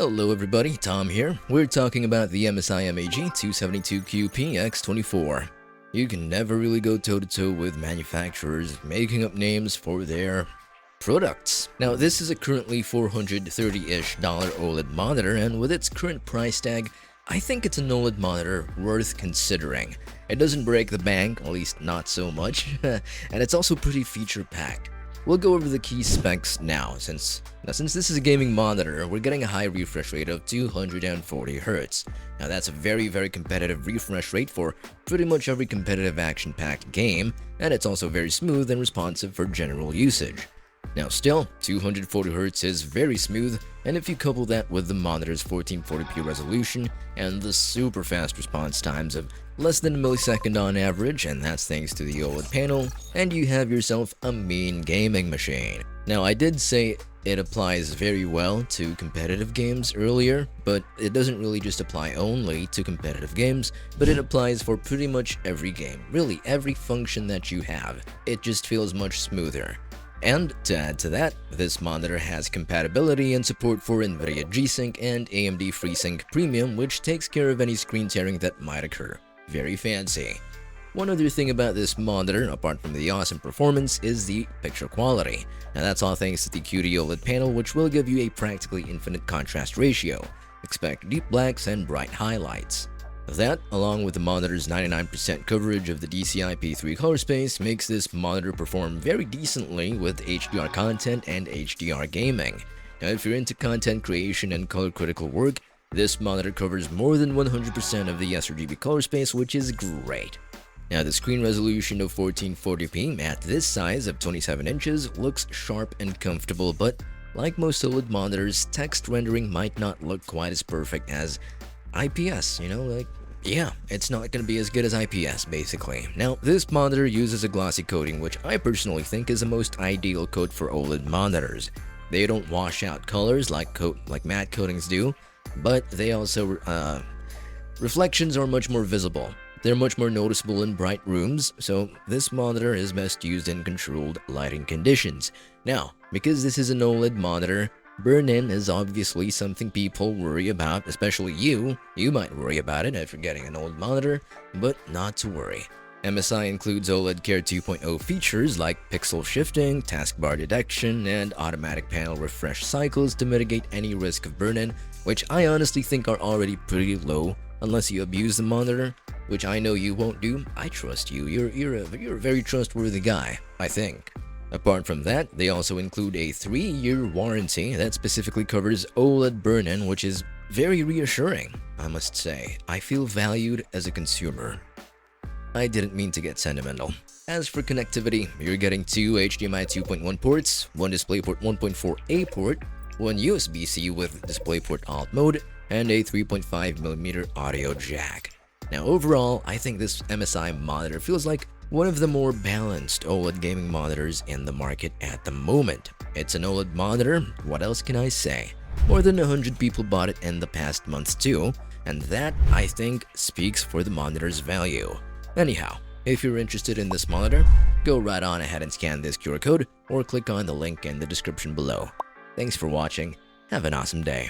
Hello everybody, Tom here. We're talking about the MSI MAG272QP X24. You can never really go toe-to-toe with manufacturers making up names for their products. Now, this is a currently $430-ish OLED monitor, and with its current price tag, I think it's an OLED monitor worth considering. It doesn't break the bank, at least not so much, and it's also pretty feature-packed. We'll go over the key specs now. Since this is a gaming monitor, we're getting a high refresh rate of 240Hz. Now that's a very competitive refresh rate for pretty much every competitive action-packed game, and it's also very smooth and responsive for general usage. Now still, 240Hz is very smooth, and if you couple that with the monitor's 1440p resolution and the super fast response times of less than a millisecond on average, and that's thanks to the OLED panel, and you have yourself a mean gaming machine. Now, I did say it applies very well to competitive games earlier, but it doesn't really just apply only to competitive games, but it applies for pretty much every game. Really, every function that you have. It just feels much smoother. And to add to that, this monitor has compatibility and support for NVIDIA G-Sync and AMD FreeSync Premium, which takes care of any screen tearing that might occur. Very fancy. One other thing about this monitor, apart from the awesome performance, is the picture quality. Now that's all thanks to the QD-OLED panel, which will give you a practically infinite contrast ratio. Expect deep blacks and bright highlights. That, along with the monitor's 99% coverage of the DCI-P3 color space, makes this monitor perform very decently with HDR content and HDR gaming. Now, if you're into content creation and color critical work, this monitor covers more than 100% of the sRGB color space, which is great. Now, the screen resolution of 1440p at this size of 27 inches looks sharp and comfortable, but like most OLED monitors, text rendering might not look quite as perfect as IPS, it's not going to be as good as IPS, basically. Now, this monitor uses a glossy coating, which I personally think is the most ideal coat for OLED monitors. They don't wash out colors like matte coatings do, but they also, reflections are much more visible. They're much more noticeable in bright rooms, so this monitor is best used in controlled lighting conditions. Now, because this is an OLED monitor, burn-in is obviously something people worry about, especially you. You might worry about it if you're getting an old monitor, but not to worry. MSI includes OLED Care 2.0 features like pixel shifting, taskbar detection, and automatic panel refresh cycles to mitigate any risk of burn-in, which I honestly think are already pretty low unless you abuse the monitor, which I know you won't do. I trust you. You're a very trustworthy guy, I think. Apart from that, they also include a 3-year warranty that specifically covers OLED burn-in, which is very reassuring, I must say. I feel valued as a consumer. I didn't mean to get sentimental. As for connectivity, you're getting 2 HDMI 2.1 ports, 1 DisplayPort 1.4a port, 1 USB-C with DisplayPort Alt mode, and a 3.5mm audio jack. Now overall, I think this MSI monitor feels like one of the more balanced OLED gaming monitors in the market at the moment. It's an OLED monitor, what else can I say? More than 100 people bought it in the past month too, and that, I think, speaks for the monitor's value. Anyhow, if you're interested in this monitor, go right on ahead and scan this QR code or click on the link in the description below. Thanks for watching, have an awesome day.